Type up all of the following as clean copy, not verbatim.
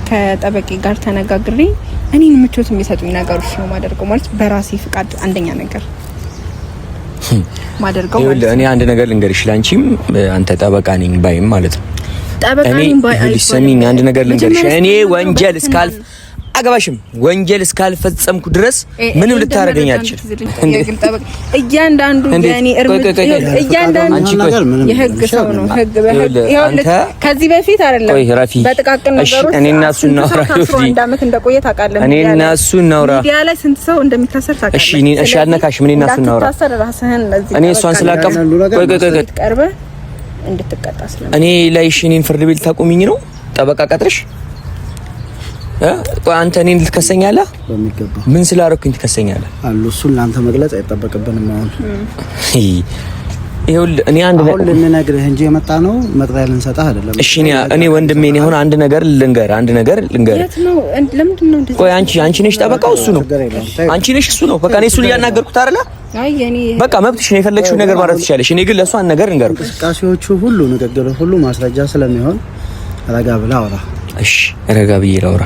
ከጠበቂ ጋር ተነጋግሬ እኔን ምቾት የሚሰጡኝ ነገሮች ነው ማደርገው ማለት በራሴ ፍቃድ አንደኛ ነገር ማደርገው ማለት ነው። እኔ አንድ ነገር ልንገርሽ ላንቺም አንተ ጠበቃ ነኝ ባይም ማለት ነው። ጠበቃ ነኝ ባይ አይሰሚኝ አንድ ነገር ልንገርሽ እኔ ወንጀል እስካልፍ አገባሽም ወንጀል እስካልፈጸምኩ ድረስ ምንም ልታረገኝ አትችልም። እያንዳንዱ የኔ እርምጃ እያንዳንዱ የህግ ሰው ነው። ህግ በህግ ከዚህ በፊት አይደለም በጥቃቅን ነገሮች እኔና እሱ እናውራ። አንድ አመት እንደቆየ ታውቃለህ። እኔና እሱ እናውራ። ሚዲያ ላይ ስንት ሰው እንደሚታሰር ታውቃለህ። እሺ አልነካሽም። እኔና እሱ እናውራ። እኔ እሷን ስላቀፍ ቀርበህ እንድትቀጣ ስለምን እኔ ላይ እኔን ፍርድ ቤት ታቆሚኝ ነው ጠበቃ ቀጥረሽ አንተ እኔን ልትከሰኛለህ? በሚገባ ምን ስላደረኩኝ ትከሰኛለህ? አሉ እሱን ላንተ መግለጽ አይጠበቅብንም። አሁን ይኸውልህ እኔ አንድ ነገር ልንነግርህ እንጂ የመጣ ነው መጥሪያ ልንሰጥህ አይደለም። እሺ እኔ ወንድሜ ነኝ። አሁን አንድ ነገር ልንገር የት ነው ለምንድን ነው እንደዚህ? ቆይ አንቺ ነሽ ጠበቃው እሱ ነው? አንቺ ነሽ እሱ ነው? በቃ እኔ እሱን እያናገርኩት አይደለ? አይ እኔ በቃ መብትሽ ነው፣ የፈለግሽው ነገር ማለት ትችያለሽ። እኔ ግን ለእሱ አንድ ነገር ልንገር። እንቅስቃሴዎቹ ሁሉ ንግግሩ ሁሉ ማስረጃ ስለሚሆን ረጋ ብለህ አውራ። እሺ ረጋ ብዬ ላውራ።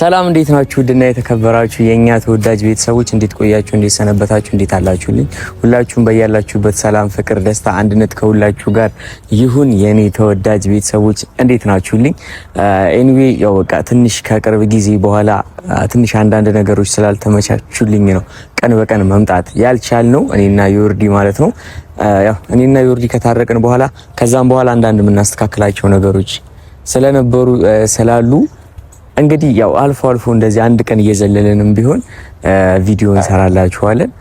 ሰላም እንዴት ናችሁ? ውድና የተከበራችሁ የኛ ተወዳጅ ቤተሰቦች እንዴት ቆያችሁ? እንዴት ሰነበታችሁ? እንዴት አላችሁልኝ? ሁላችሁም በያላችሁበት ሰላም፣ ፍቅር፣ ደስታ፣ አንድነት ከሁላችሁ ጋር ይሁን። የኔ ተወዳጅ ቤተሰቦች እንዴት ናችሁልኝ? ኤኒዌይ ያው በቃ ትንሽ ከቅርብ ጊዜ በኋላ ትንሽ አንዳንድ ነገሮች ስላልተመቻቹልኝ ነው ቀን በቀን መምጣት ያልቻልነው እኔና ዮርዲ ማለት ነው። ያው እኔና ዮርዲ ከታረቅን በኋላ ከዛም በኋላ አንዳንድ የምናስተካክላቸው ነገሮች ስለነበሩ ስላሉ እንግዲህ ያው አልፎ አልፎ እንደዚህ አንድ ቀን እየዘለለንም ቢሆን ቪዲዮ እንሰራላችኋለን።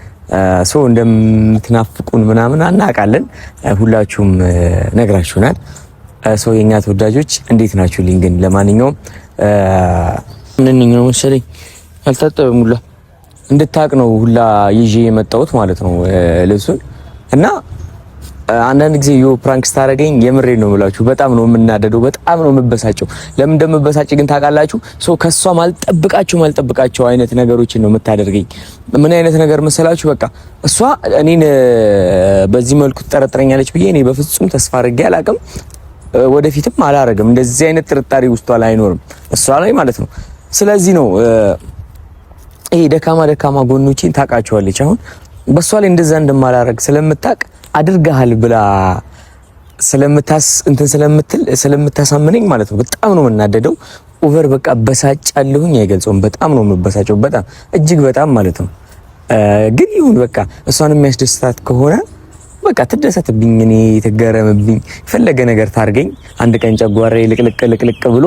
ሶ እንደምትናፍቁን ምናምን አናውቃለን። ሁላችሁም ነግራችሁናል። ሶ የኛ ተወዳጆች እንዴት ናችሁልኝ? ግን ለማንኛውም ምን ነው መሰለኝ አልታጠበም ሁላ እንድታቅ ነው ሁላ ይዤ የመጣሁት ማለት ነው ልብሱን እና አንዳንድ ጊዜ ፕራንክ ስታረገኝ የምሬ ነው ብላችሁ በጣም ነው የምናደደው፣ በጣም ነው የምበሳጨው። ለምን እንደምበሳጭ ግን ታውቃላችሁ? ከሷ ማልጠብቃቸው አይነት ነገሮችን ነው የምታደርገኝ። ምን አይነት ነገር መሰላችሁ? በቃ እሷ እኔን በዚህ መልኩ ትጠረጥረኛለች ብዬ እኔ በፍጹም ተስፋ አድርጌ አላውቅም፣ ወደፊትም አላረግም። እንደዚህ አይነት ጥርጣሬ ውስጧ ላይ አይኖርም እሷ ላይ ማለት ነው። ስለዚህ ነው ይሄ ደካማ ጎኖቼን ታውቃቸዋለች። አሁን በሷ ላይ እንደዛ እንደማላረግ ስለምታውቅ አድርጋሃል ብላ ስለምታሳምነኝ ማለት ነው በጣም ነው የምናደደው። ኦቨር በቃ በሳጫለሁኝ፣ አይገልጸውም። በጣም ነው የምበሳጨው፣ በጣም እጅግ በጣም ማለት ነው። ግን ይሁን በቃ እሷን የሚያስደስታት ከሆነ በቃ ትደሰትብኝ፣ እኔ ትገረምብኝ፣ የፈለገ ነገር ታርገኝ። አንድ ቀን ጨጓራዬ ልቅልቅ ብሎ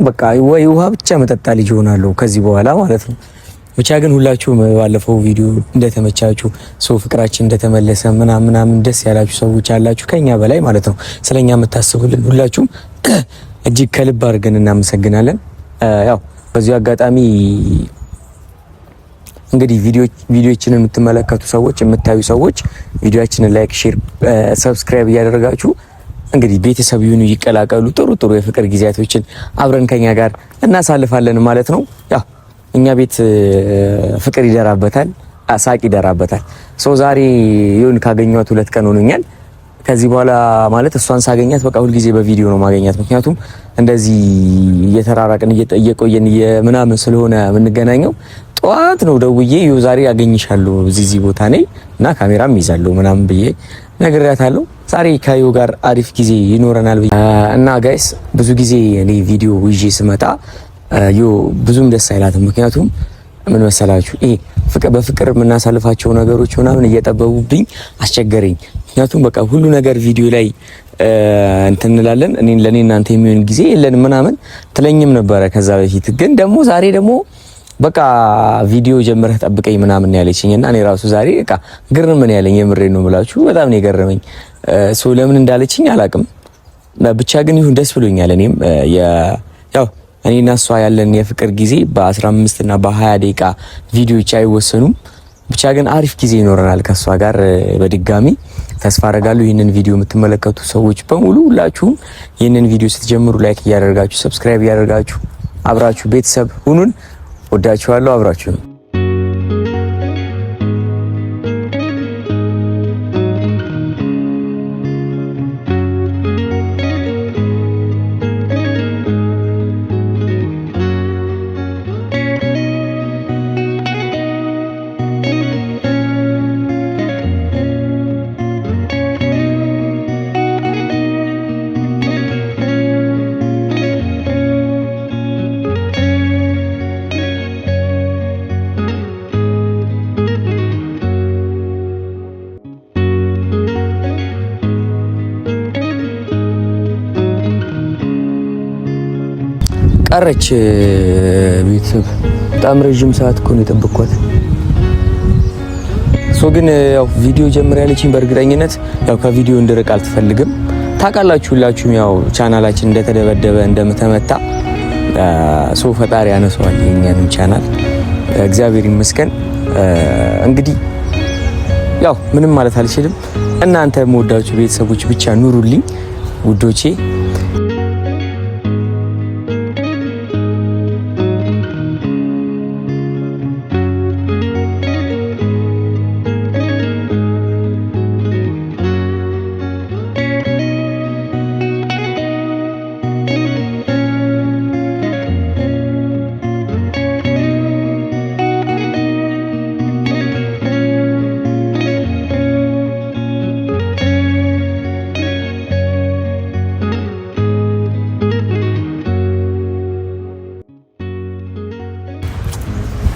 በቃ ወይ ውሃ ብቻ መጠጣ ልጅ ሆናለሁ ከዚህ በኋላ ማለት ነው። ብቻ ግን ሁላችሁም ባለፈው ቪዲዮ እንደተመቻችሁ ሰው ፍቅራችን እንደተመለሰ ምናምን ደስ ያላችሁ ሰዎች አላችሁ ከኛ በላይ ማለት ነው። ስለኛ የምታስቡልን ሁላችሁም እጅግ ከልብ አድርገን እናመሰግናለን። ያው በዚህ አጋጣሚ እንግዲህ ቪዲዮዎችን የምትመለከቱ ሰዎች የምታዩ ሰዎች ቪዲዮአችንን ላይክ፣ ሼር፣ ሰብስክራይብ እያደረጋችሁ እንግዲህ ቤተሰብ ይሁኑ፣ ይቀላቀሉ። ጥሩ የፍቅር ጊዜያቶችን አብረን ከኛ ጋር እናሳልፋለን ማለት ነው። ያው እኛ ቤት ፍቅር ይደራበታል፣ ሳቅ ይደራበታል። ዛሬ ይሁን ካገኘኋት 2 ቀን ሆኖኛል። ከዚህ በኋላ ማለት እሷን ሳገኛት በቃ ሁልጊዜ በቪዲዮ ነው ማገኛት። ምክንያቱም እንደዚህ እየተራራቅን እየቆየን ምናምን ስለሆነ የምንገናኘው ጠዋት ነው ደውዬ ዛሬ አገኝሻለሁ እዚህ ቦታ ነኝ እና ካሜራም ይዛለሁ ምናምን ብዬ ነግሬያታለሁ። ዛሬ ካዩ ጋር አሪፍ ጊዜ ይኖረናል እና ጋይስ ብዙ ጊዜ እኔ ቪዲዮ ይዤ ስመጣ ብዙም ደስ አይላትም። ምክንያቱም ምን መሰላችሁ ይሄ በፍቅር የምናሳልፋቸው ነገሮች ምናምን እየጠበቡብኝ አስቸገረኝ። ምክንያቱም በቃ ሁሉ ነገር ቪዲዮ ላይ እንትን እንላለን። ለኔ እናንተ የሚሆን ጊዜ የለን ምናምን ትለኝም ነበረ ከዛ በፊት። ግን ደግሞ ዛሬ ደግሞ በቃ ቪዲዮ ጀምረህ ጠብቀኝ ምናምን ያለችኝና እኔ ራሱ ዛሬ በቃ ግርም ምን ያለኝ የምሬ ነው ብላችሁ በጣም ነው የገረመኝ። ለምን እንዳለችኝ አላቅም፣ ብቻ ግን ይሁን ደስ ብሎኛል። እኔም ያው እኔና እሷ ያለን የፍቅር ጊዜ በ15 እና በ20 ደቂቃ ቪዲዮዎች አይወሰኑም። ብቻ ግን አሪፍ ጊዜ ይኖረናል ከሷ ጋር በድጋሚ ተስፋ አደርጋለሁ። ይሄንን ቪዲዮ የምትመለከቱ ሰዎች በሙሉ ሁላችሁም ይሄንን ቪዲዮ ስትጀምሩ ላይክ እያደረጋችሁ ሰብስክራይብ እያደረጋችሁ አብራችሁ ቤተሰብ ሁኑን። ወዳችኋለሁ። አብራችሁ ቀረች ቤተሰብ በጣም ረጅም ሰዓት እኮ ነው የጠበቅኳት። ግን ያው ቪዲዮ ጀምር ያለችኝ በእርግጠኝነት ያው ከቪዲዮ እንድርቅ አልትፈልግም። ታውቃላችሁ ሁላችሁም ያው ቻናላችን እንደተደበደበ እንደምተመታ ፈጣሪ ያነሳዋል የኛንም ቻናል እግዚአብሔር ይመስገን። እንግዲህ ያው ምንም ማለት አልችልም። እናንተ የምወዳችሁ ቤተሰቦች ብቻ ኑሩልኝ ውዶቼ።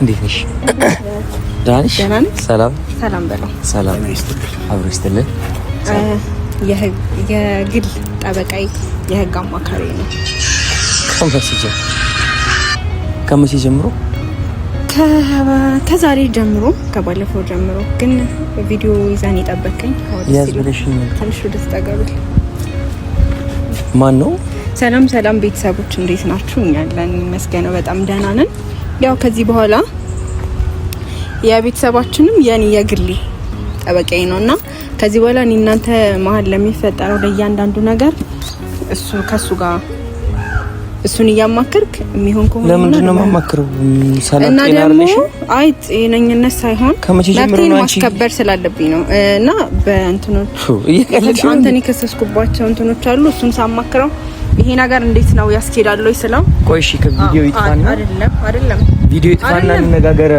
እንዴት ነሽ? ደህና ነሽ? ሰላም በለው። ሰላም አብሮ ይስጥልኝ። የግል ጠበቃይ የህግ አማካሪ ነው። ከመቼ ጀምሮ? ከዛሬ ጀምሮ ከባለፈው ጀምሮ። ግን ቪዲዮ ይዛን የጠበቀኝ ትንሽ ወደ ተጠጋብል። ማን ነው? ሰላም ቤተሰቦች እንዴት ናችሁ? እኛ ያለን ይመስገነው በጣም ደህና ነን። ያው ከዚህ በኋላ የቤተሰባችንም የኔ የግሌ ጠበቃዬ ነውና ከዚህ በኋላ እኔ እናንተ መሀል ለሚፈጠረው ለእያንዳንዱ ነገር ከሱ ጋር እሱን እያማከርክ የሚሆን ከሆነ ለምንድን ነው የማማክረው? ሰላም ጤናለሽ? አይ ጤነኝነት ሳይሆን መብቴን ማስከበር ስላለብኝ ነው። እና በእንትኖች አንተን የከሰስኩባቸው እንትኖች አሉ። እሱን ሳማክረው ይሄ ነገር እንዴት ነው ያስኬዳል ወይ ስለው፣ ቆይ እሺ ከቪዲዮ ይጥፋና አይደለም ቪዲዮ ይጥፋና እንነጋገር።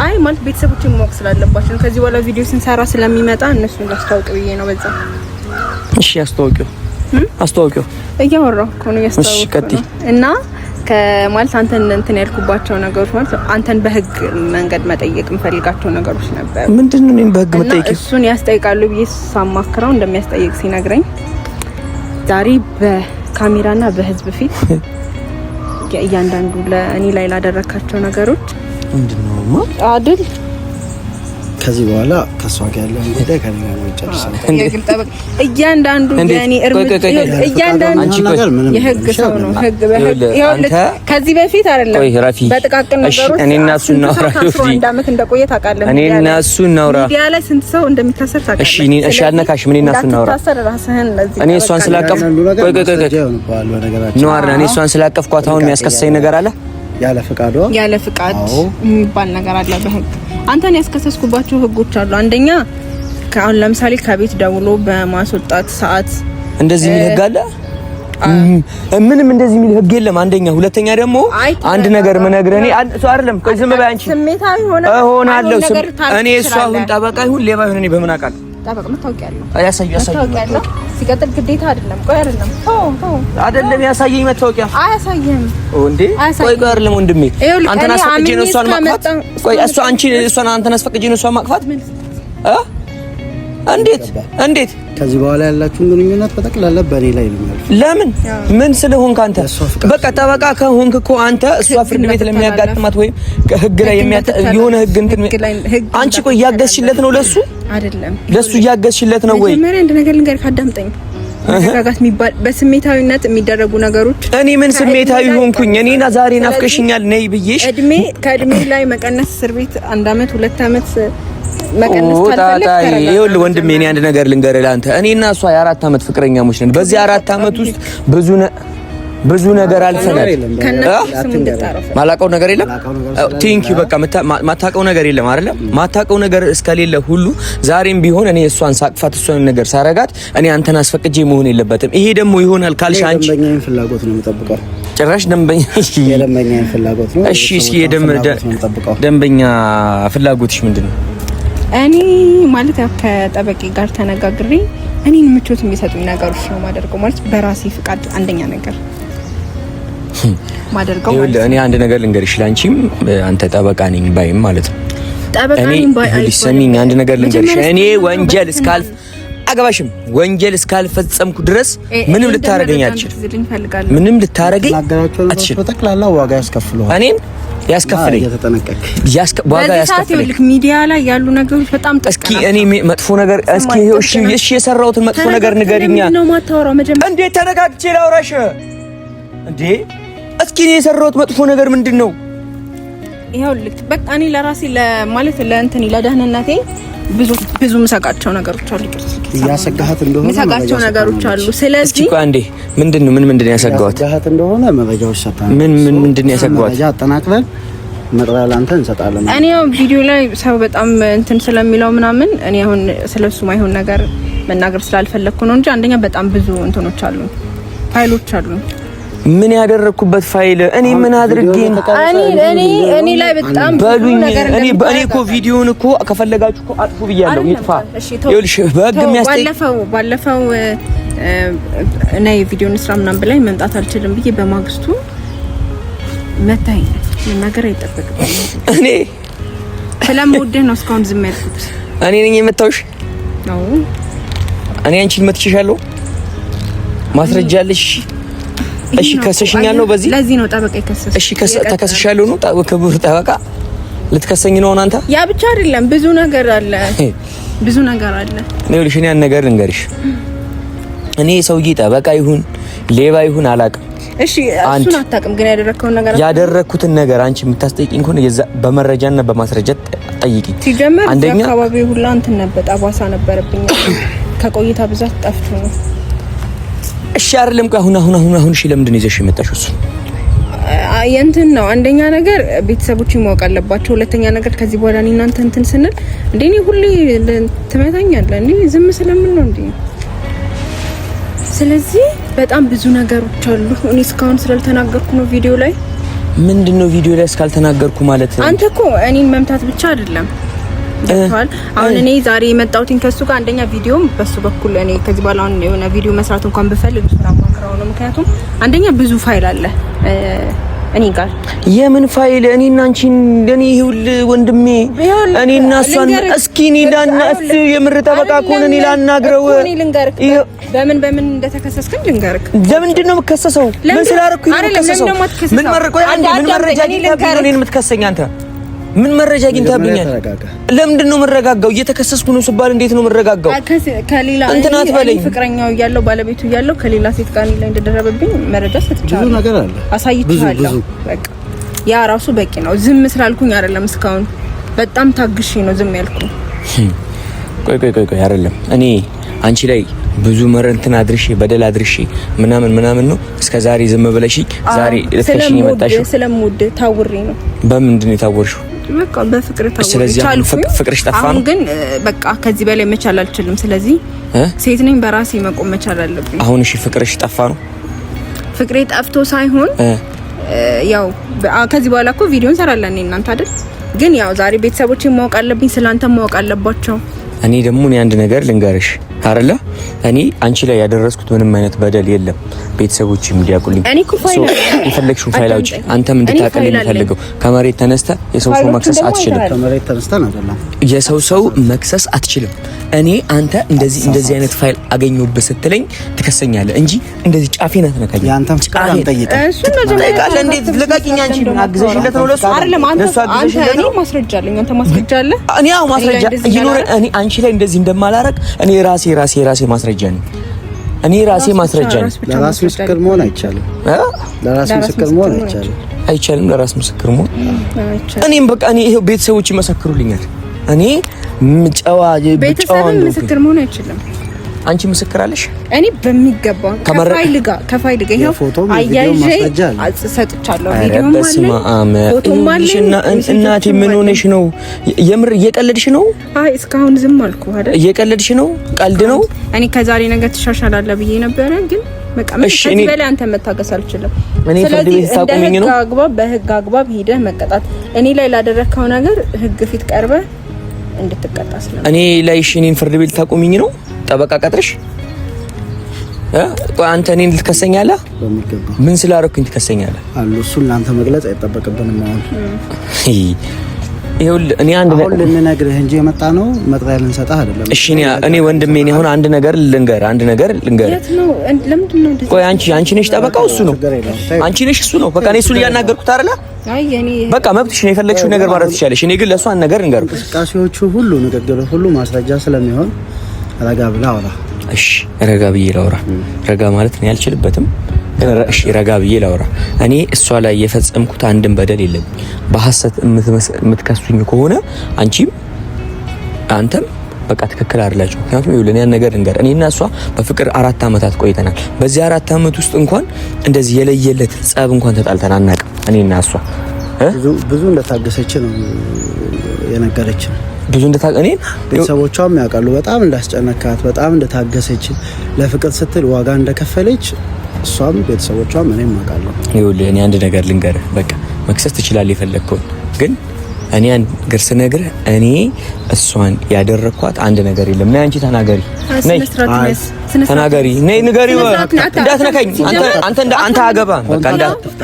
አይ ማለት ቤተሰቦችን ማወቅ ስላለባቸው ከዚህ በኋላ ቪዲዮ ስንሰራ ስለሚመጣ እነሱን ላስታውቅ ብዬ ነው በዛ። እሺ አስተዋውቂው እያወራሁ እኮ ነው ያስተዋውቀው። እና ከማለት አንተን እንትን ያልኩባቸው ነገሮች ማለት አንተን በህግ መንገድ መጠየቅ እንፈልጋቸው ነገሮች ነበር። ምንድነው እኔን በህግ መጠየቅ? እሱን ያስጠይቃሉ ብዬ ሳማክረው እንደሚያስጠይቅ ሲነግረኝ ዛሬ በካሜራና በህዝብ ፊት እያንዳንዱ ለእኔ ላይ ላደረካቸው ነገሮች ምንድነው አይደል ከዚህ በኋላ ከሷ ጋር ያለው ጉዳይ ከኔ ጋር ነው ጨርሰናል። እያንዳንዱ ያኔ እያንዳንዱ ነገር የህግ ሰው ነው። ህግ በህግ ይኸውልህ ከዚህ በፊት አይደለም በጥቃቅን ነገሮች እኔና እሱ እናውራ። አንድ አመት እንደቆየ ታውቃለህ። እኔና እሱ እናውራ። ሚዲያ ላይ ስንት ሰው እንደሚታሰር ታውቃለህ። እሺ አልነካሽ። እኔና እሱ እናውራ። ታሰር ራስህን ለዚህ እኔ እሷን ስላቀፍ እኔ እሷን ስላቀፍኳት አሁን የሚያስከሰኝ ነገር አለ። ያለ ፍቃድ የሚባል ነገር አለ በህግ። አንተን ያስከሰስኩባቸው ህጎች አሉ። አንደኛ አሁን ለምሳሌ ከቤት ደውሎ በማስወጣት ሰዓት እንደዚህ የሚል ህግ አለ። ምንም እንደዚህ የሚል ህግ የለም። አንደኛ። ሁለተኛ ደግሞ አንድ ነገር ምነግርህ እኔ ሰው አይደለም። ቆይ ዝም በይ አንቺ። ስሜታዊ ሆናለሁ። እኔ እሷ አሁን ጠበቃ ይሁን ሌባ ይሁን እኔ በምን አውቃለሁ? ጠበቃ መታወቂያለሁ። ያሳየው ሲቀጥል ግዴታ አይደለም። ቆይ አይደለም አይደለም ያሳየኝ መታወቂያ አያሳየም እንዴ? ቆይ አይደለም ወንድሜ አንተን አስፈቅጄ ነው እሷን ማቅፋት? ቆይ እሷን አንተን አስፈቅጄ ነው እሷን ማቅፋት? እንዴት ከዚህ በኋላ ያላችሁን ግንኙነት በጠቅላላ በእኔ ላይ ነው የሚያልፈው። ለምን ምን ስለሆንክ አንተ በቃ ጠበቃ ከሆንክ እኮ አንተ እሷ ፍርድ ቤት ለሚያጋጥማት ወይም ህግ ላይ የሆነ ህግ እንትን አንቺ ቆይ እያገዝሽለት ነው ለሱ አይደለም? ለሱ እያገዝሽለት ነው ወይ? መጀመሪያ አንድ ነገር ልንገርህ፣ አዳምጠኝ። መረጋጋት የሚባል በስሜታዊነት የሚደረጉ ነገሮች እኔ ምን ስሜታዊ ሆንኩኝ? እኔና ዛሬ ናፍቀሽኛል ነይ ብዬሽ ከእድሜ ላይ መቀነስ እስር ቤት 1 አመት 2 አመት መቀነስ ካልፈለክ ይኸውልህ ወንድሜ እኔ አንድ ነገር ልንገርህ ለአንተ እኔና እሷ የ4 አመት ፍቅረኛሞች ነን። በዚህ 4 አመት ውስጥ ብዙ ነገር አልፈናል። ማላቀው ነገር የለም። ቲንክ በቃ ማታቀው ነገር የለም አይደለ? ማታቀው ነገር እስከሌለ ሁሉ ዛሬም ቢሆን እኔ እሷን ሳቅፋት እሷን ነገር ሳረጋት እኔ አንተን አስፈቅጄ መሆን የለበትም። ይሄ ደግሞ ይሆናል ካልሽ አንቺ ደንበኛዬን ፍላጎት ነው የምጠብቀው። ጭራሽ የደንበኛዬን ፍላጎት ነው። እሺ እስኪ ደንበኛ ፍላጎትሽ ምንድነው? እኔ ማለት ያው ከጠበቂ ጋር ተነጋግሬ እኔን ምቾት የሚሰጡኝ ነገሮች ነው ማደርገው። ማለት በራሴ ፍቃድ አንደኛ ነገር ማደርገው ማለት ነው። እኔ አንድ ነገር ልንገርሽ፣ ላንቺም አንተ ጠበቃ ነኝ ባይም ማለት ነው። ጠበቃ ነኝ ባይ ልሰሚኝ፣ አንድ ነገር ልንገርሽ፣ እኔ ወንጀል አገባሽም ወንጀል እስካልፈጸምኩ ድረስ ምንም ልታረገኝ አትችልም። ምንም ልታረገኝ አትችልም። በጠቅላላ ዋጋ ያስከፍለዋል። እኔን ያስከፍለኝ ዋጋ ያስከፍለኝ። ሚዲያ ላይ ያሉ ነገሮች በጣም እስኪ እኔ መጥፎ ነገር እስኪ እሺ የሰራሁትን መጥፎ ነገር ንገሪኛ። እንዴት ተረጋግቼ ላውራሽ እንዴ? እስኪ እኔ የሰራሁት መጥፎ ነገር ምንድነው? ይኸውልህ በቃ እኔ ለራሴ ለማለት ለእንትን ለደህንነቴ ብዙ ምሰጋቸው ነገሮች አሉ። ያሰጋሃት እንደሆነ ምሰጋቸው ነገሮች አሉ። ስለዚህ እስኪ አንዴ ምንድነው ያሰጋሁት? ያሰጋሃት እንደሆነ መረጃዎች ሰጣን። ምንድነው ያሰጋሁት? መረጃ አጠናቅረን መጥሪያ ላንተ እንሰጣለን። እኔ ያው ቪዲዮ ላይ ሰው በጣም እንትን ስለሚለው ምናምን እኔ አሁን ስለሱ ማይሆን ነገር መናገር ስላልፈለኩ ነው እንጂ አንደኛ በጣም ብዙ እንትኖች አሉ፣ ፋይሎች አሉ። ምን ያደረኩበት ፋይል? እኔ ምን አድርጌ? እኔ ላይ በጣም በሉኝ። እኔ እኮ ቪዲዮውን እኮ ከፈለጋችሁ እኮ አጥፉ ብያለሁ። ይጥፋ። ይኸውልሽ በህግ የሚያስጠይቅ ባለፈው እኔ ቪዲዮውን ስራ ምናምን ብላኝ መምጣት አልችልም ብዬ በማግስቱ መታኝ። መናገር አይጠበቅብኝም። እኔ ስለምወድህ ነው እስካሁን ዝም ያልኩት። እኔ ነኝ የመታውሽ? ነው እኔ አንቺን መትቼሻለሁ። ማስረጃ አለሽ? እሺ ከሰሽኛል ነው በዚህ ለዚህ ነው ጠበቃ ይከሰስ። እሺ ተከሰሻለሁ ነው ክቡር ጠበቃ ልትከሰኝ ነው አንተ? ያ ብቻ አይደለም ብዙ ነገር አለ። ነው ልሽኔ ያን ነገር ልንገርሽ። እኔ ሰውዬ ጠበቃ ይሁን ሌባ ይሁን አላውቅም። እሺ እሱን አታውቅም፣ ግን ያደረኩትን ነገር አንቺ የምታስጠይቂኝ ከሆነ በመረጃና በማስረጃ ጠይቂ። ሲጀመር አንደኛ አካባቢ ሁላ እንትን ነበር ጠባሳ ነበርብኝ ከቆይታ ብዛት ጠፍቶ ነው። እሺ አይደለም አሁን እሺ ለምንድን ነው ይዘሽ የመጣሽው? እሱ እንትን ነው አንደኛ ነገር ቤተሰቦች ማወቅ አለባቸው። ሁለተኛ ነገር ከዚህ በኋላ እኔ እናንተ እንትን ስንል እንዴ እኔ ሁሌ ትመታኛለህ እንዴ ዝም ስለምን ነው እንዴ? ስለዚህ በጣም ብዙ ነገሮች አሉ። እኔ እስካሁን ስላልተናገርኩ ነው ቪዲዮ ላይ። ምንድነው ቪዲዮ ላይ እስካልተናገርኩ ማለት? አንተ እኮ እኔን መምታት ብቻ አይደለም ደፋል። አሁን እኔ ዛሬ የመጣሁትን ከሱ ጋር አንደኛ ቪዲዮም በሱ በኩል እኔ ከዚህ በኋላ አሁን የሆነ ቪዲዮ መስራት እንኳን ብፈልግ እሱን አማክረው ነው። ምክንያቱም አንደኛ ብዙ ፋይል አለ እኔ ጋር። የምን ፋይል? እኔና አንቺን እኔ ይሁል ወንድሜ እኔና እሷን እስኪ እኔ ላናስ የምር ጠበቃ ከሆነ እኔ ላናግረው። እኔ ልንገርክ በምን እንደተከሰስከኝ ልንገርክ። ለምንድን ነው የምከሰሰው? ምን ስላደረኩኝ ነው የምከሰሰው? ምን መረጃ ነው የምትከሰኝ አንተ? ምን መረጃ አግኝታብኛል? ለምንድን ነው የምረጋጋው? እየተከሰስኩ ነው ስባል እንዴት ነው የምረጋጋው? ከሌላ እንትናት በለኝ ፍቅረኛው እያለው ባለቤቱ እያለው ከሌላ ሴት ጋር ላይ እንደደረበብኝ መረጃ ሰጥቻለሁ። ብዙ ነገር አለ አሳይቻለሁ። በቃ ያ ራሱ በቂ ነው። ዝም ስላልኩኝ አይደለም እስካሁን በጣም ታግሼ ነው ዝም ያልኩኝ። ቆይ አይደለም እኔ አንቺ ላይ ብዙ መረንትን አድርሼ በደል አድርሼ ምናምን ነው እስከዛሬ ዝም ብለሽ ዛሬ ለተሽኝ መጣሽው። ስለምወድ ታውሬ ነው። በምንድን ነው የታወርሽው? በቃ በፍቅር ታውሬ። ስለዚህ ፍቅርሽ ጠፋ ነው። ግን በቃ ከዚህ በላይ መቻል አልችልም። ስለዚህ ሴት ነኝ፣ በራሴ መቆም መቻል አለብኝ። አሁን እሺ ፍቅርሽ ጠፋ ነው? ፍቅሬ ጠፍቶ ሳይሆን ያው ከዚህ በኋላ እኮ ቪዲዮ እንሰራለን እኔ እናንተ አይደል? ግን ያው ዛሬ ቤተሰቦቼን ማወቅ አለብኝ፣ ስላንተ ማወቅ አለባቸው። እኔ ደግሞ አንድ ነገር ልንገርሽ አይደለ? እኔ አንቺ ላይ ያደረስኩት ምንም አይነት በደል የለም። ቤተሰቦችም እንዲያውቁልኝ የፈለግሽው ፋይል አውጪ። አንተም እንድታቀልኝ የምፈልገው ከመሬት ተነስተ የሰው መክሰስ አትችልም። ከመሬት ተነስተ አይደለም የሰው መክሰስ አትችልም። እኔ አንተ እንደዚህ አይነት ፋይል አገኘሁበት ስትለኝ ትከሰኛለህ እንጂ እንደዚህ ጫፌን አትነካኝ። ያንተም ፍቃድ አንጠይቅ። እሱ ነው ደግሞ እንዴት ልቀቂኝ። አንቺ አግዘሽለት ነው ለሱ አይደለም። አንተ እኔ ማስረጃ አለኝ። አንተ ማስረጃ አለ። እኔ አዎ ማስረጃ ይኖር። እኔ አንቺ ላይ እንደዚህ እንደማላረግ እኔ ራሴ ማስረጃ ነኝ። እኔ ራሴ ማስረጃ ነኝ። ለራስ ምስክር መሆን አይቻልም። ለራስ ምስክር መሆን አይቻልም። ለራስ ምስክር መሆን እኔም በቃ እኔ ይሄው ቤተሰቦች ይመሰክሩልኛል። እኔ ቤተሰብ ምስክር መሆን አይችልም። አንቺ ምስክር አለሽ? እኔ በሚገባ ከፋይል ጋር ይሄው አያይዤ ሰጥቻለሁ። ቪዲዮም አለ ፎቶም አለ። እናቴ ምን ሆነሽ ነው? የምር እየቀለድሽ ነው? አይ እስካሁን ዝም አልኩ አይደል? እየቀለድሽ ነው? ቀልድ ነው? እኔ ከዛሬ ነገር ትሻሻላለህ ብዬ ነበረ፣ ግን በቃ ከዚህ በላይ አንተ መታገስ አልችልም። ስለዚህ በህግ አግባብ ሄደህ መቀጣት፣ እኔ ላይ ላደረከው ነገር ህግ ፊት ቀርበህ እንድትቀጣ ስለምን እኔ ላይ እኔን ፍርድ ቤት ታቆሚኝ ነው? ጠበቃ ቀጥረሽ አንተ እኔን ልትከሰኛለህ? ምን ስላደረኩኝ ትከሰኛለህ? አሉ እሱን ለአንተ መግለጽ አይጠበቅብንም። አሁን ይኸውልህ እኔ አሁን ልንነግርህ እንጂ የመጣ ነው መጥሪያ ልንሰጥህ አይደለም። እሺ እኔ ወንድሜ ነኝ። አሁን አንድ ነገር ልንገር። የት ነው? ለምንድን ነው እንደዚህ? ቆይ አንቺ ነሽ ጠበቃው? እሱ ነው? አንቺ ነሽ? እሱ ነው? በቃ እኔ እሱን እያናገርኩት አይደለ? አይ እኔ በቃ መብትሽ ነው፣ የፈለግሽው ነገር ማድረግ ትችያለሽ። እኔ ግን ለእሱ አንድ ነገር ልንገርህ። እንቅስቃሴዎቹ ሁሉ ንግግር ሁሉ ማስረጃ ስለሚሆን ረጋ ብለህ አውራ። እሺ ረጋ ብዬ ላውራ። ረጋ ማለት ነው ያልችልበትም። እሺ ረጋ ብዬ ላውራ። እኔ እሷ ላይ የፈጸምኩት አንድም በደል የለም። በሐሰት የምትከሱኝ ከሆነ አንተም በቃ ትክክል አይደላችሁ። ምክንያቱም ይኸውልህ ያን ነገር እንገር እኔና እሷ በፍቅር 4 አመታት ቆይተናል። በዚህ 4 አመት ውስጥ እንኳን እንደዚህ የለየለት ጸብ እንኳን ተጣልተን አናውቅም። እኔና እሷ ብዙ እንደታገሰች ነው የነገረችን። ብዙ እኔ ቤተሰቦቿም ያውቃሉ። በጣም እንዳስጨነካት፣ በጣም እንደታገሰች፣ ለፍቅር ስትል ዋጋ እንደከፈለች እሷም ቤተሰቦቿም እኔም አውቃለሁ። ይኸውልህ እኔ አንድ ነገር ልንገርህ። በቃ መክሰስ ትችላለህ የፈለግከውን፣ ግን እኔ አንድ ነገር ስነግርህ እኔ እሷን ያደረኳት አንድ ነገር የለም። ነይ አንቺ ተናገሪ። ነይ ተናገሪ። ነይ ንገሪው። እንዳትነካኝ አንተ አገባ በቃ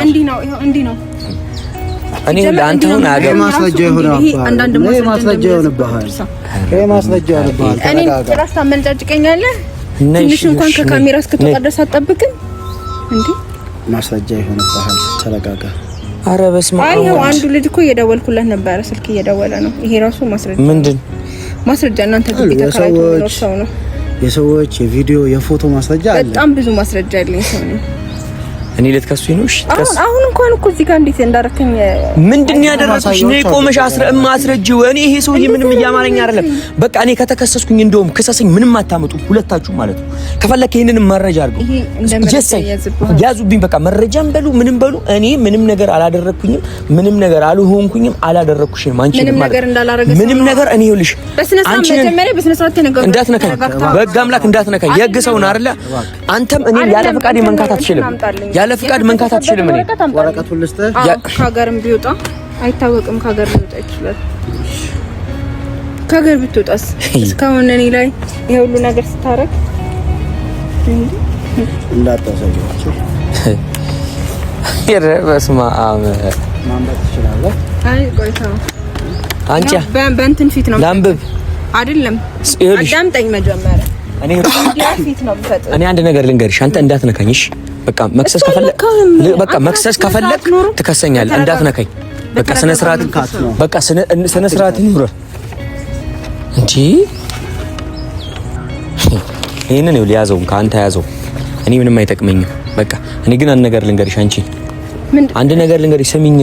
እንዲህ ነው እኔ ለአንተ አሁን አገባ ማስረጃ ይሆናል። ይሄ ማስረጃ ይሆንብሃል። እኔ ጭራሽ ታመልጫጭቀኛለህ። ትንሽ እንኳን ከካሜራ እስክትወጣ ድረስ አትጠብቅም እንዴ? ማስረጃ ይሆንብሃል። ተረጋጋ። ኧረ በስመ አብ። አይ አንዱ ልጅ እኮ እየደወልኩለት ነበረ፣ ስልክ እየደወለ ነው። ይሄ ራሱ ማስረጃ ምንድን ማስረጃ? እናንተ ግቢ ተከራይቶ የሚኖር ሰው ነው። የሰዎች የቪዲዮ የፎቶ ማስረጃ አለ። በጣም ብዙ ማስረጃ ያለኝ ሰው ነው። እኔ ልትከሱኝ ነው? እሺ አሁን እንኳን እኮ እዚህ ጋር እንዴት እንዳረከኝ ምንድን ያደረኩሽ? ነይ ቆመሽ ማስረጃው። እኔ ይሄ ሰውዬ ምንም እያማረኝ አይደለም። በቃ እኔ ከተከሰስኩኝ እንደውም ክሰሰኝ፣ ምንም አታመጡ ሁለታችሁ ማለት ነው። ከፈለክ ይሄንን መረጃ አድርገው ያዙብኝ። በቃ መረጃም በሉ ምንም በሉ። እኔ ምንም ነገር አላደረኩኝም፣ ምንም ነገር አልሆንኩኝም፣ አላደረኩሽም። አንቺ ምንም ነገር እኔ ይኸውልሽ፣ አንቺ በስነ ስርዓት ተነገሩ። እንዳትነካኝ፣ በህግ አምላክ እንዳትነካኝ። የህግ ሰው ነህ አይደለ? አንተም እኔ ያለ ፈቃድ መንካት አትችልም። ያለ ፍቃድ መንካት አትችልም። እኔ ወረቀቱን ልስጥህ። ከሀገርም ቢወጣ አይታወቅም። ከሀገር ቢወጣ ይችላል። ከሀገር ብትወጣስ? እስካሁን እኔ ላይ ይሄ ሁሉ ነገር ስታረግ እንዳታሳያቸው። በስመ አብ። ማንበብ ትችላለህ? አይ ቆይታ አንቺ በእንትን ፊት ነው ላንብብ አይደለም። አዳምጠኝ መጀመሪያ። እኔ አንድ ነገር ልንገርሽ፣ አንተ እንዳትነካኝሽ። በቃ መክሰስ ከፈለክ ትከሰኛለህ። እንዳትነካኝ። በቃ ስነ ስርዓት ይኑር እንጂ ይሄንን ነው ሊያዘው ከአንተ ያዘው። እኔ ምንም አይጠቅመኝም። በቃ እኔ ግን አንድ ነገር ልንገርሽ፣ አንድ ነገር ልንገርሽ፣ ስሚኝ።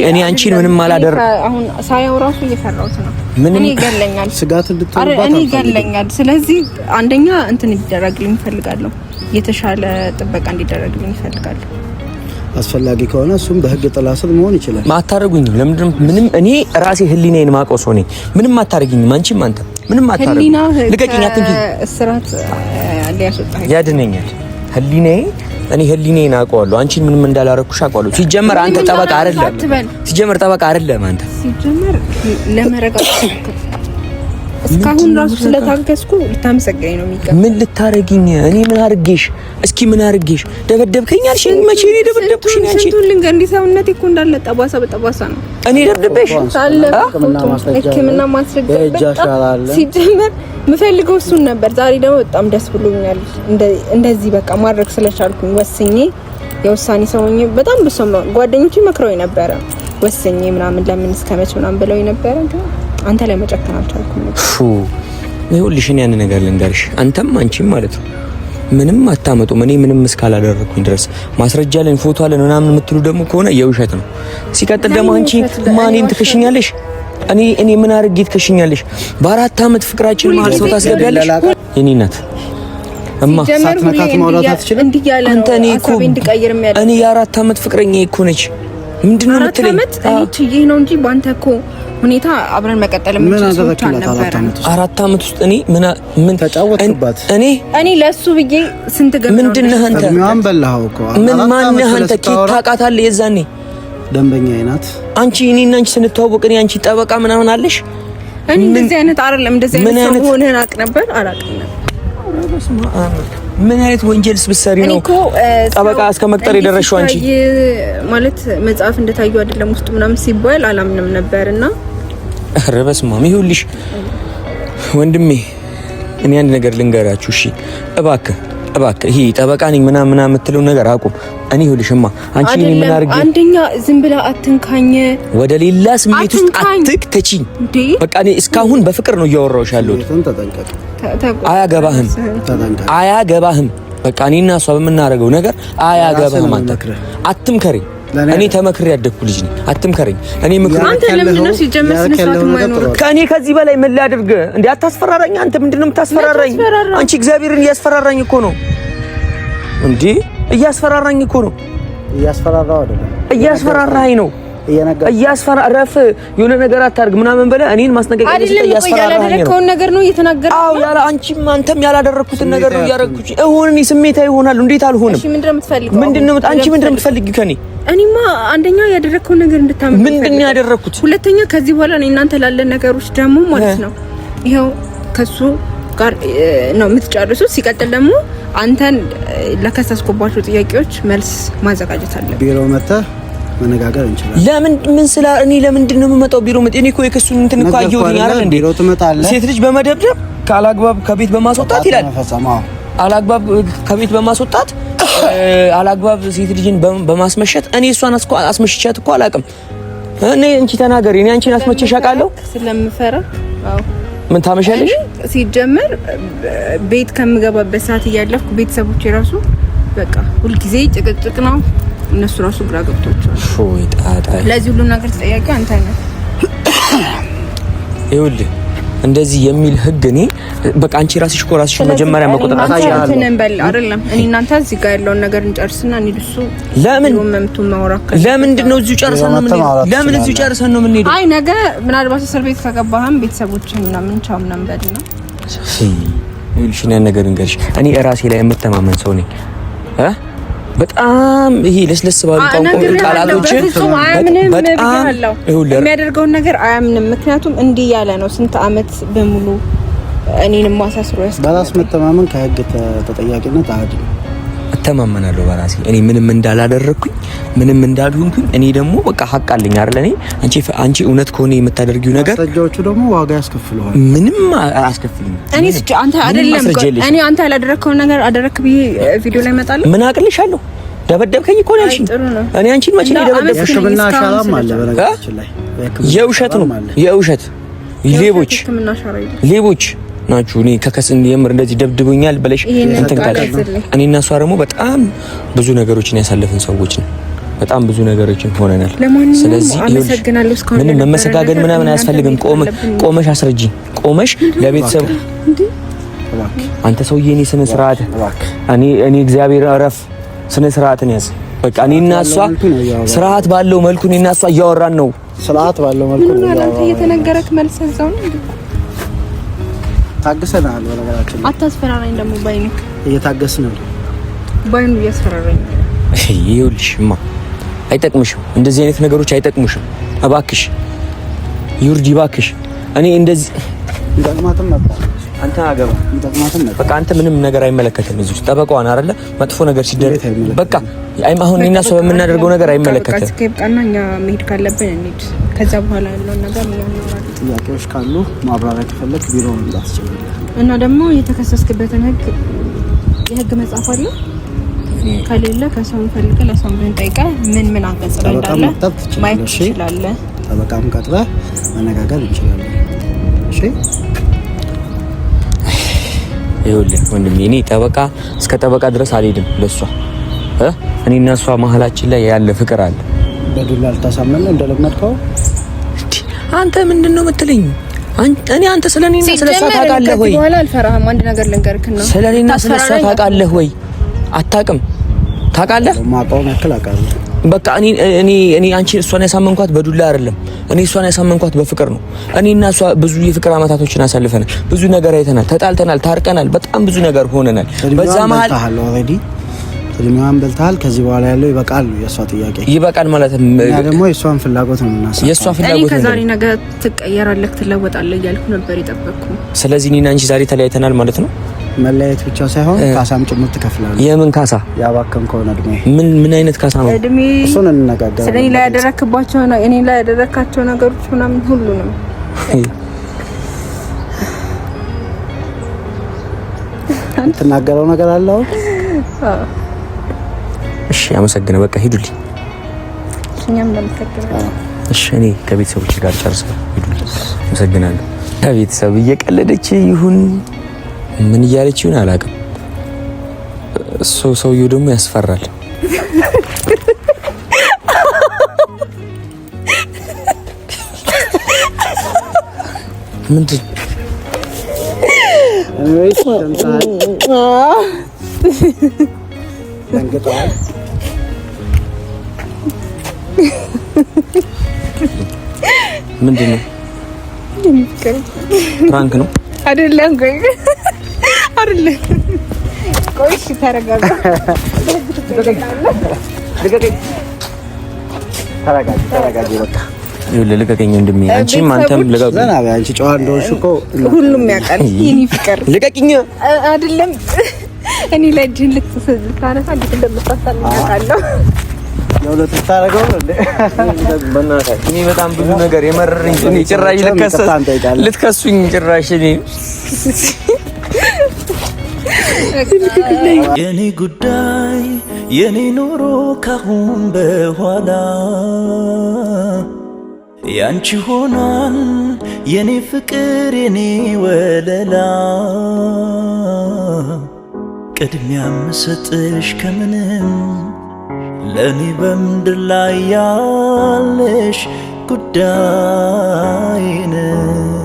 እኔ አንቺን ምንም አላደር። አሁን ሳያው ራሱ እየፈራሁት ነው። ምንም ይገለኛል፣ ስጋት እንድትሆንባት እኔ ይገለኛል። ስለዚህ አንደኛ እንትን እንዲደረግልኝ እፈልጋለሁ፣ የተሻለ ጥበቃ እንዲደረግልኝ እፈልጋለሁ። አስፈላጊ ከሆነ እሱም በህግ ጥላ ስር መሆን ይችላል። ማታረጉኝም። ለምንድን ምንም እኔ ራሴ ህሊናዬን ማውቀው ሰው ነኝ። ምንም አታረጉኝም። አንቺም አንተ ምንም አታረጉኝ። ልቀቂኝ፣ አትንኪኝ። እስራት ሊያስወጣኝ ያድነኛል ህሊናዬ። እኔ ህሊናዬን አውቀዋለሁ። አንቺን ምንም እንዳላረኩሽ አውቀዋለሁ። ሲጀመር አንተ ጠበቃ አይደለም። አንተ ሲጀመር ለመረጋጋት እስካሁን ራሱ ስለታገስኩ ልታመሰግነኝ ነው የሚገባው። ምን ልታረጊኝ? እኔ ምን አርጌሽ? እስኪ ምን አርጌሽ? ደበደብከኝ አልሽኝ። መቼ ነው ደበደብኩሽ? አንቺ ስንቱን ልንገር፣ እንዲህ ሰውነቴ እኮ እንዳለ ጠባሳ በጠባሳ ነው። እኔ ደብደብሽ ሳለ ህክምና ማስረጃ ሲጀመር የምፈልገው እሱን ነበር። ዛሬ ደግሞ በጣም ደስ ብሎኛል። እንደዚህ በቃ ማድረግ ስለቻልኩኝ ወስኜ የውሳኔ ሰው ሆኜ በጣም በሰማ ጓደኞቼ መክረውኝ ነበረ። ወስኜ ምናምን ለምን እስከመች ምናምን ብለውኝ ነበረ። ግን አንተ ላይ መጨከን አልቻልኩም። ይኸውልሽ እኔ ያን ነገር ልንገርሽ፣ አንተም አንቺም ማለት ነው ምንም አታመጡም። እኔ ምንም እስካላደረኩኝ ድረስ ማስረጃ ላይ ፎቶ አለን ምናምን የምትሉ ደግሞ ከሆነ የውሸት ነው። ሲቀጥል ደግሞ አንቺ ማንን ትከሽኛለሽ? እኔ ምን አድርጌ ትከሽኛለሽ? በ4 አመት ፍቅራችን መሀል ሰው ታስገቢያለሽ? የኔ እናት እማ ሳትነካት ማውራት አትችልም። አንተ እኔ የ4 አመት ፍቅረኛ እኮ ነች። ምንድነው የምትለኝ? እኔ ትዬ ነው እንጂ ባንተ እኮ ሁኔታ አብረን መቀጠል የምንችል ሰዎች አልነበረም። 4 አመት ውስጥ እኔ ምን ተጫወትኩባት? እኔ ለሱ ብዬ ስንት ገና ምንድነህ አንተ? ምን በላው እኮ ምን ማነህ አንተ? ታውቃታለህ? የዛኔ ደንበኛዬ ናት። አንቺ እኔና አንቺ ስንተዋወቅ እኔ አንቺ ጠበቃ ምናምን አለሽ? እኔ እንደዚህ አይነት አይደለም። እንደዚህ አይነት ሰው ሆነን አቅ ነበር አላውቅም ነበር። ምን አይነት ወንጀልስ ብትሰሪ ነው ጠበቃ እስከ መቅጠር የደረሽው? አንቺ ማለት መጽሐፍ እንደታዩ አይደለም ውስጥ ምናምን ሲባል አላምንም ነበርና ኧረ በስመ አብ። ይኸውልሽ ወንድሜ እኔ አንድ ነገር ልንገራችሁ እሺ። እባክህ ይሄ ጠበቃ ነኝ ምናምን የምትለው ነገር አቁም። እኔ ይኸውልሽማ አንቺ እኔ ምን አድርጌ አንደኛ ዝም ብላ አትንካኝ፣ ወደ ሌላ ስሜት ውስጥ አትክተቺኝ። በቃ እኔ እስካሁን በፍቅር ነው እያወራሁሽ ያለሁት። አያገባህም። በቃ እኔና እሷ በምናደርገው ነገር አያገባህም። አትምከረኝ። እኔ ተመክሬ ያደግኩ ልጅ ነኝ። አትምከረኝ። እኔ ምክር አንተ ለምን ነው ሲጀመር ስነሳት ማይኖር? ከኔ ከዚህ በላይ ምን ላድርግ እንዴ? አታስፈራራኝ። አንተ ምንድነው የምታስፈራራኝ? አንቺ እግዚአብሔርን እያስፈራራኝ እኮ ነው እንዴ! እያስፈራራኝ እኮ ነው። እያስፈራራኝ ነው። እያስፈራራህ የሆነ ነገር አታርግ ምናምን በለ እኔን ማስጠንቀቂያ እያስፈራራኝ ነው። ነገር ነው እየተናገረ። አዎ ያላ አንቺም አንተም ያላደረኩትን ነገር ነው እያደረኩኝ። እኔ ስሜታዊ ይሆናል። እንዴት አልሆንም? እሺ ምንድነው የምትፈልገው? አንቺ ምንድነው የምትፈልጊው ከኔ? እኔማ አንደኛ ያደረከው ነገር እንድታመጣ። ምንድነው ያደረኩት? ሁለተኛ ከዚህ በኋላ እኔ እናንተ ላለን ነገሮች ደግሞ ማለት ነው ይሄው ከሱ ጋር ነው የምትጨርሱት። ሲቀጥል ደግሞ አንተን ለከሰስኩባቸው ጥያቄዎች መልስ ማዘጋጀት አለብህ። ቢሮ መጥተህ መነጋገር እንችላለን። ለምን እኔ ለምንድን ነው የምመጣው ቢሮ? እኔ እኮ የክሱን እንትን እኮ አየሁኝ አይደል እንዴ? ቢሮ ትመጣለህ። ሴት ልጅ በመደብደብ ካላግባብ ከቤት በማስወጣት ይላል። አላግባብ ከቤት በማስወጣት አላግባብ ሴት ልጅን በማስመሸት እኔ እሷን አስመሽቻት እኮ አላውቅም። እኔ አንቺ ተናገሪ። እኔ አንቺን አስመችሽ አውቃለሁ ስለምፈራ። አዎ ምን ታመሻለሽ? ሲጀመር ቤት ከምገባበት ሰዓት እያለፍኩ ቤተሰቦቼ ራሱ በቃ ሁልጊዜ ጭቅጭቅ ነው። እነሱ ራሱ ግራ ገብቷቸዋል። ሾይ ጣጣ ለዚህ ሁሉ ነገር ተጠያቂ አንተ ነህ። ይኸውልህ እንደዚህ የሚል ህግ እኔ በቃ አንቺ ራስሽ እኮ ራስሽ መጀመሪያ መቆጣጣት አያለሁ አይደለም። እኔ እናንተ እዚህ ጋር ያለውን ነገር እንጨርስና እንሂድሱ። ለምን ለምንድን ነው እዚሁ ጨርሰን ነው የምንሄደው? ለምን እዚሁ ጨርሰን ነው የምንሄደው? አይ ነገ ምናልባት እስር ቤት ከገባህም ቤተሰቦችህን ምናምን ቻው ምናምን በልና ይኸውልሽ እኔ ነገር እንገርሽ እኔ ራሴ ላይ የምተማመን ሰው ነኝ። በጣም ይሄ ለስለስ ባሉ ቃላቶች በጣም የሚያደርገውን ነገር አያምንም። ምክንያቱም እንዲህ ያለ ነው ስንት አመት በሙሉ እኔንም ማሳስሮ ያስቀምጣል። በራስ መተማመን ከህግ ተጠያቂነት አያድንም። እተማመናለሁ በራሴ እኔ ምንም እንዳላደረኩኝ ምንም እንዳልሆንኩኝ። እኔ ደግሞ በቃ ሀቅ አለኝ አይደል? አንቺ እውነት ከሆነ የምታደርጊው ነገር ማስረጃዎቹ ደግሞ ዋጋ ያስከፍሉሃል። ምንም አያስከፍልኝ። አንተ አይደለም አንተ ያላደረከውን ነገር አደረክ ብዬ ቪዲዮ ላይ እመጣለሁ። ምን አቅልሻለሁ? ደበደብከኝ እኮ ነው ያልሽኝ። እኔ አንቺን መቼ ነው ደበደብኩሽ? ሕክምና ሻራም አለ በነገራችን ላይ የውሸት ነው የውሸት ሌቦች ናችሁ። እኔ ከከስን የምር እንደዚህ ደብድቦኛል ብለሽ እንትን ካለሽ እኔና እሷ ደግሞ በጣም ብዙ ነገሮችን ያሳለፍን ሰዎች ነን። በጣም ብዙ ነገሮችን ሆነናል። ስለዚህ ምንም መመሰጋገን ምናምን አያስፈልግም። ቆመሽ አስረጂኝ። ቆመሽ ለቤተሰብ አንተ ሰውዬ እኔ ስነ ስርዓት እኔ እግዚአብሔር አረፍ ስነ ስርዓትን ያዝ። በቃ እኔና እሷ ስርዓት ባለው መልኩ እኔና እሷ እያወራን ነው። ስርዓት ባለው መልኩ ነው አንተ እየተነገረክ መልስ እዛው ነው። ታገሰናል። በነገራችን አታስፈራራኝ። ደግሞ ባይንክ እየታገስን ነው። ባይኑ እያስፈራራኝ። ይኸውልሽማ አይጠቅምሽም። እንደዚህ አይነት ነገሮች አይጠቅሙሽም። እባክሽ ይርዲ እባክሽ። እኔ እንደዚህ እንደማተም ነበር አንተ አገባ እንደማተም ነበር። በቃ አንተ ምንም ነገር አይመለከትም። እዚህ ውስጥ ጠበቃዋን አይደለ? መጥፎ ነገር ሲደረግ በቃ አሁን እኔና እሷ በምናደርገው ነገር አይመለከትም። በቃ ከብቃና እኛ መሄድ ካለብን እንሂድ። ከዛ በኋላ ያለው ነገር ጥያቄዎች ካሉ ማብራሪያ ከፈለክ ቢሮ መምጣት ትችላለህ። እና ደግሞ የተከሰስክበትን የህግ መጽሐፍ አለ ከሌለ ከሰው ፈልገህ ለሰው ጠይቀህ ምን አንቀጽ ላይ እንዳለ ማየት ትችላለህ። ጠበቃም ቀጥረህ መነጋገር እንችላለን። እሺ ይኸውልህ ወንድሜ እኔ ጠበቃ እስከ ጠበቃ ድረስ አልሄድም ለሷ እኔና እሷ መሀላችን ላይ ያለ ፍቅር አለ። በዱላ አልታሳመን እንደለመድከው አንተ ምንድነው የምትለኝ? እኔ አንተ ስለኔና ስለሷ ታውቃለህ ወይ? በኋላ አልፈራህም። አንድ ነገር ልንገርክና ስለኔና ስለሷ ታውቃለህ ወይ? አታውቅም? ታውቃለህ? ማውቀውን ያክል አውቃለሁ። በቃ እኔ አንቺ እሷን ያሳመንኳት በዱላ አይደለም። እኔ እሷን ያሳመንኳት በፍቅር ነው። እኔና እሷ ብዙ የፍቅር አመታቶችን አሳልፈናል። ብዙ ነገር አይተናል፣ ተጣልተናል፣ ታርቀናል፣ በጣም ብዙ ነገር ሆነናል። በዛ መሀል ኦሬዲ እድሜዋን በልተሃል። ከዚህ በኋላ ያለው ይበቃል። የሷ ጥያቄ ይበቃል ማለት እና ደግሞ የሷን ፍላጎት ነው የምናሳየው። የሷ ፍላጎት እኔ ከዛሬ ነገ ትቀየራለህ፣ ትለወጣለህ እያልኩ ነበር የጠበቅኩ። ስለዚህ እኔና አንቺ ዛሬ ተለያይተናል ማለት ነው። መለያየት ብቻ ሳይሆን ካሳም ጭምር ትከፍላለህ። የምን ካሳ? ያባከንከው እድሜ ምን አይነት ካሳ ነው? እድሜ እሱን እንነጋገራለን። ስለኔ ላይ ያደረክባቸው እኔ ላይ ያደረካቸው ነገሮች ምናምን ሁሉ ነው። ትናገረው ነገር አለው። እሺ አመሰግናለሁ። በቃ ሂዱልኝ። እኛም እናመሰግናለን። እሺ እኔ ከቤተሰቦች ጋር ጨርሰናል። ሂዱልኝ። አመሰግናለሁ። ከቤተሰብ እየቀለደች ይሁን ምን እያለች ይሁን አላውቅም። ሰውየው ደግሞ ያስፈራል። ምንድን ምንድን ነው? ፕራንክ ነው አይደለም? አይደለም። ቆይ እሺ ተረጋጋ። ተረጋጊ በቃ ይኸውልህ ልቀቀኝ ወንድሜ። አንቺም አንተም ልቀቁ። ዘና በይ አንቺ ጨዋ እንደሆንሽ እኮ ሁሉም ያውቃል። የኔ ፍቅር ልቀቂኝ። አይደለም እኔ ላይ እጅህን ልትታነሳ እንዴት እንደምታሳልኝ አውቃለሁ። ለሁለት ታረጋው እንዴ? በእናትህ እኔ በጣም ብዙ ነገር የመረረኝ እኔ ጭራሽ ልትከሱኝ ጭራሽ እኔ የኔ ጉዳይ የኔ ኑሮ ካሁን በኋላ ያንቺ ሆኗል የኔ ፍቅር የኔ ወለላ ቅድሚያ ምሰጥሽ ከምንም ለኔ በምድር ላይ ያለሽ ጉዳይ ነው።